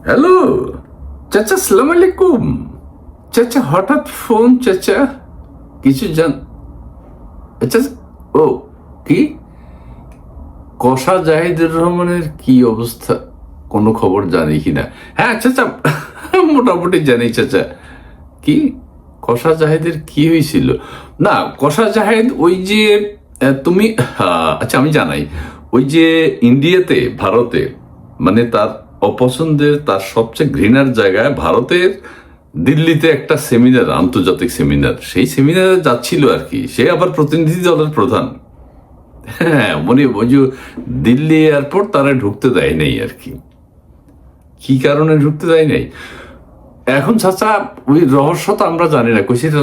Hello চাচা, আসসালামু আলাইকুম। চাচা হঠাৎ ফোন চাচা, কিছু জান? আচ্ছা, ও কি কষা জাহিদুর রহমানের কি অবস্থা, কোনো খবর জানি কিনা? হ্যাঁ চাচা, মোটামুটি জানি চাচা। কি কষা জাহেদের কি হয়েছিল? না, কষা জাহেদ ওই যে তুমি আচ্ছা আমি জানাই, ওই যে ইন্ডিয়াতে, ভারতে, মানে তার অপছন্দের, তার সবচেয়ে ঘৃণার জায়গায় ভারতের দিল্লিতে একটা সেমিনার, আন্তর্জাতিক সেমিনার, সেই সেমিনারে যাচ্ছিল আর কি। সে আবার প্রতিনিধি দলের প্রধান। হ্যাঁ, মানে ওই যে দিল্লি এয়ারপোর্ট তারা ঢুকতে দেয় নাই আর কি। কি কারণে ঢুকতে দেয় নাই এখন চাচা, ওই রহস্য তো আমরা জানি না, কইছি এটা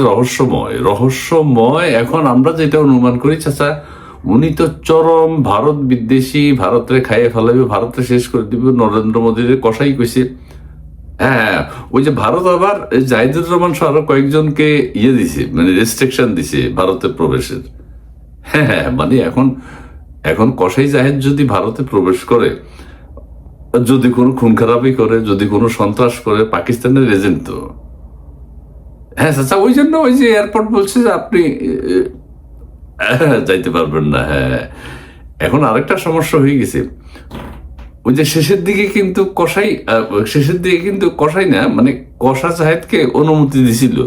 রহস্যময়। এখন আমরা যেটা অনুমান করি চাচা, উনি তো চরম ভারত বিদ্বেষী, ভারতের খাইয়ে ফেলাবে, ভারতে শেষ করে দিবে, নরেন্দ্র মোদীর কষাই কইছে। হ্যাঁ, ওই যে ভারত আবার জাহিদুর রহমান সহ আরো কয়েকজনকে দিছে, মানে রেস্ট্রিকশন দিছে ভারতে প্রবেশের। হ্যাঁ, মানে এখন এখন কসাই জাহেদ যদি ভারতে প্রবেশ করে, যদি কোনো খুন খারাপি করে, যদি কোনো সন্ত্রাস করে, পাকিস্তানের এজেন্ট তো। হ্যাঁ চাচা, ওই জন্য ওই যে এয়ারপোর্ট বলছে যে আপনি যাইতে পারবেন না। হ্যাঁ, এখন আরেকটা সমস্যা হয়ে গেছে, ওই যে শেষের দিকে কিন্তু কসাই না, মানে কষা জাহেদকে অনুমতি দিছিল,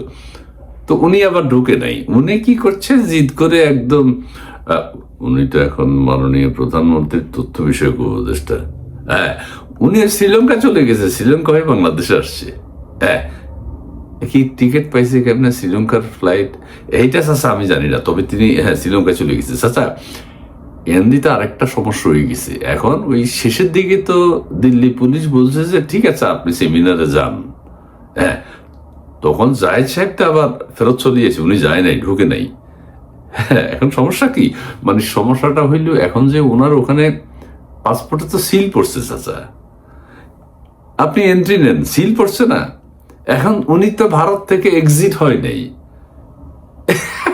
তো উনি আবার ঢুকে নাই। উনি কি করছে, জিদ করে একদম উনি তো এখন মাননীয় প্রধানমন্ত্রীর তথ্য বিষয়ক উপদেষ্টা। হ্যাঁ, উনি শ্রীলঙ্কা চলে গেছে, শ্রীলঙ্কা হয়ে বাংলাদেশে আসছে। হ্যাঁ, কি টিকিট পাইছে কেমনে শ্রীলঙ্কার ফ্লাইট, এইটা চাচা আমি জানি না, তবে তিনি শ্রীলঙ্কায় চলে গেছে। চাচা এমনিতে আরেকটা সমস্যা হয়ে গেছে, এখন ওই শেষের দিকে তো দিল্লি পুলিশ বলছে যে ঠিক আছে আপনি সেমিনারে যান। হ্যাঁ, তখন জায়েদ সাহেব তো আবার ফেরত চলে গেছে, উনি যায় নাই, ঢুকে নাই। হ্যাঁ, এখন সমস্যা কি, মানে সমস্যাটা হইল এখন যে ওনার ওখানে পাসপোর্টে তো সিল পড়ছে চাচা, আপনি এন্ট্রি নেন, সিল পড়ছে না। এখন উনি তো ভারত থেকে এক্সিট হয় নাই,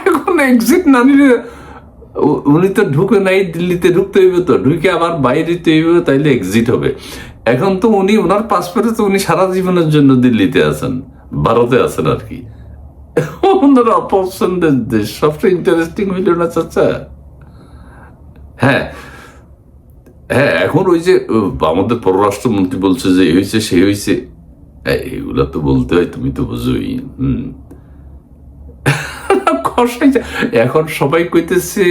এখন এক্সিট না নিলে উনি তো ঢুকে নাই, দিল্লিতে ঢুকতে হইবে, তো ঢুকে আবার বাইরে হইবে, তাইলে এক্সিট হবে। এখন তো উনি ওনার পাসপোর্টে তো উনি সারা জীবনের জন্য দিল্লিতে আছেন, ভারতে আছেন আর কি। ওনার অপছন্দের দেশ, সবচেয়ে ইন্টারেস্টিং হইল না চাচা? হ্যাঁ, হ্যাঁ, এখন ওই যে আমাদের পররাষ্ট্রমন্ত্রী বলছে যে হয়েছে সে হয়েছে, এগুলা তো বলতে হয়, তুমি তো বুঝোই। এখন সবাই কইতেছে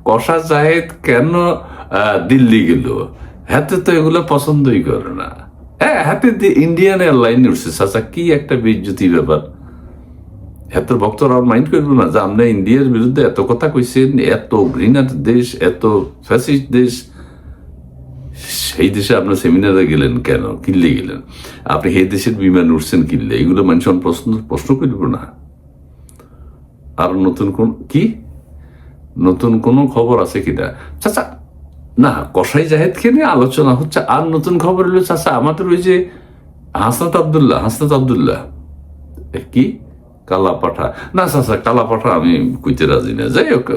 কষা জাহেদ কেন দিল্লি গেল, হাতে তো এগুলো পছন্দই করে না। হ্যাঁ, হাতে ইন্ডিয়ান এয়ারলাইন উঠছে চাচা, কি একটা বেজ্জতি ব্যাপার। এত ভক্তরা মাইন্ড করবো না যে আমরা ইন্ডিয়ার বিরুদ্ধে এত কথা কইছেন, এত ঘৃণার দেশ, এত ফ্যাসিস্ট দেশ, সেই দেশে আপনার সেমিনারে গেলেন কেন, কিনলে গেলেন? আপনি সেই দেশের বিমান উঠছেন কিনলে, এগুলো মানুষ প্রশ্ন করব না। আর নতুন কোন খবর আছে কিনা চাচা? না, কসাই জাহেদকে নিয়ে আলোচনা হচ্ছে। আর নতুন খবর হলো চাচা, আমাদের ওই যে হাসনাত আবদুল্লাহ কি কালা পাঠা, না চাচা কালা পাঠা আমি কইতে রাজি না, যাই হোক।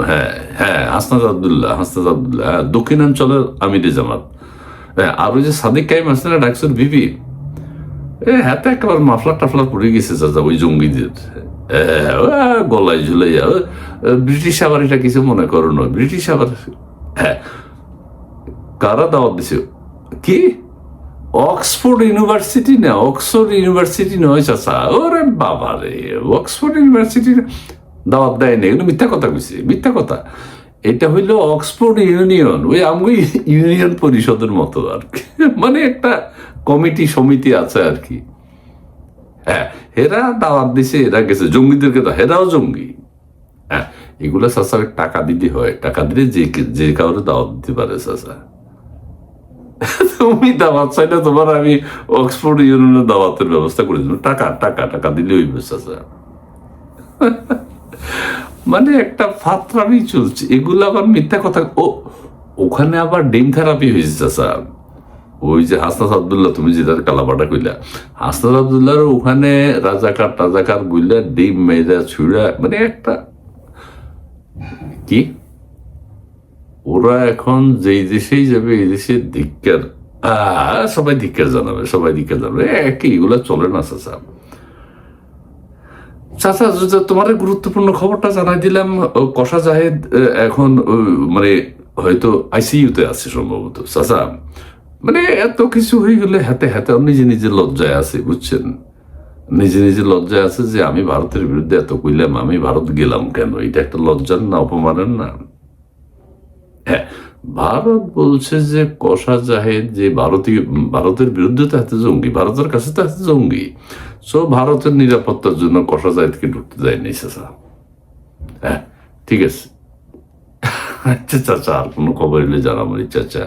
হ্যাঁ হ্যাঁ, হাসনাত আবদুল্লাহ, দক্ষিণাঞ্চলের আমিরে জামাত। হ্যাঁ, আর ওই যে সাদিক কাইম আছে না, ডাকসুর বিপি, হাতে একেবারে মাফলার টাফলার পড়ে গেছে চাচা ওই জঙ্গিদের। গলায় ঝুলাইয়া, ব্রিটিশ আবার এটা কিছু মনে করো না, ব্রিটিশ আবার। হ্যাঁ, কারা দাওয়াত দিছে? কি অক্সফোর্ড ইউনিভার্সিটি নয় চাচা, ওরে বাবা রে, অক্সফোর্ড ইউনিভার্সিটি দাওয়াত দেয় না, এগুলো মিথ্যা কথা কইছে, মিথ্যা কথা। এটা হইলো অক্সফোর্ড ইউনিয়ন, ওই আমি ইউনিয়ন পরিষদের মতো আর কি, মানে একটা কমিটি সমিতি আছে আর কি। হ্যাঁ, হেরা দাওয়াত দিছে, এরা গেছে জঙ্গিদেরকে, তো হেরাও জঙ্গি। হ্যাঁ, এগুলো চাচা টাকা দিতে হয়, টাকা দিলে যে কাউরে দাওয়াত দিতে পারে চাচা। তুমি দাওয়াত চাইলে তোমার আমি অক্সফোর্ড ইউনিয়নের দাওয়াতের ব্যবস্থা করে দিলাম, টাকা টাকা টাকা দিলে ওই চাচা। মানে একটা ফাতরামি চলছে, এগুলো আবার মিথ্যা কথা। ওখানে আবার ডিম থেরাপি হয়েছে চাচা, ওই যে হাসনাত আবদুল্লাহ, তুমি যেটার কালাপাটা কইলা, হাসনাত আবদুল্লাহর ওখানে রাজাকার গুইলা ডিম মেয়েরা ছুড়া, মানে একটা কি, ওরা এখন যেই দেশেই যাবে এই দেশের ধিক্কার সবাই ধিক্কার জানাবে, সবাই ধিক্কার জানাবে, একই, এগুলো চলে না চাচা। চাচা, তোমার গুরুত্বপূর্ণ খবরটা জানাই দিলাম। কষা জাহেদ এখন মানে হয়তো আইসিইউতে আছে সম্ভবত। চাচা, মানে এত কিছু হয়ে গেলে হাতে হাতে নিজে নিজে লজ্জায় আছে, বুঝছেন? নিজে নিজে লজ্জায় আছে যে আমি ভারতের বিরুদ্ধে এত কইলাম, আমি ভারত গেলাম কেন? এটা একটা লজ্জার না, অপমানের না? হ্যাঁ, ভারত বলছে যে কষা জাহেদ যে ভারতের বিরুদ্ধে তো হাতে জঙ্গি, ভারতের কাছে তো হাতে জঙ্গি। সো ভারতের নিরাপত্তার জন্য কষা জাহেদকে ঢুকতে দেয়নি চাচা। হ্যাঁ, ঠিক আছে। আচ্ছা চাচা, আর কোনো খবর এলে জানাবো চাচা।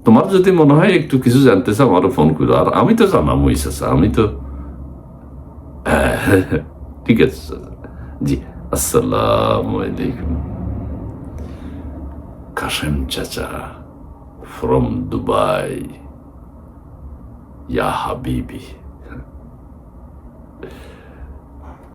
তোমার যদি মনে হয় একটু কিছু জানতে চাও, আমারও ফোন করো, আর আমি তো জানাবোই চাচা, আমি তো। ঠিক আছে চাচা। জি, আসসালামু আলাইকুম। কাশেম চাচা from Dubai. Ya Habibi.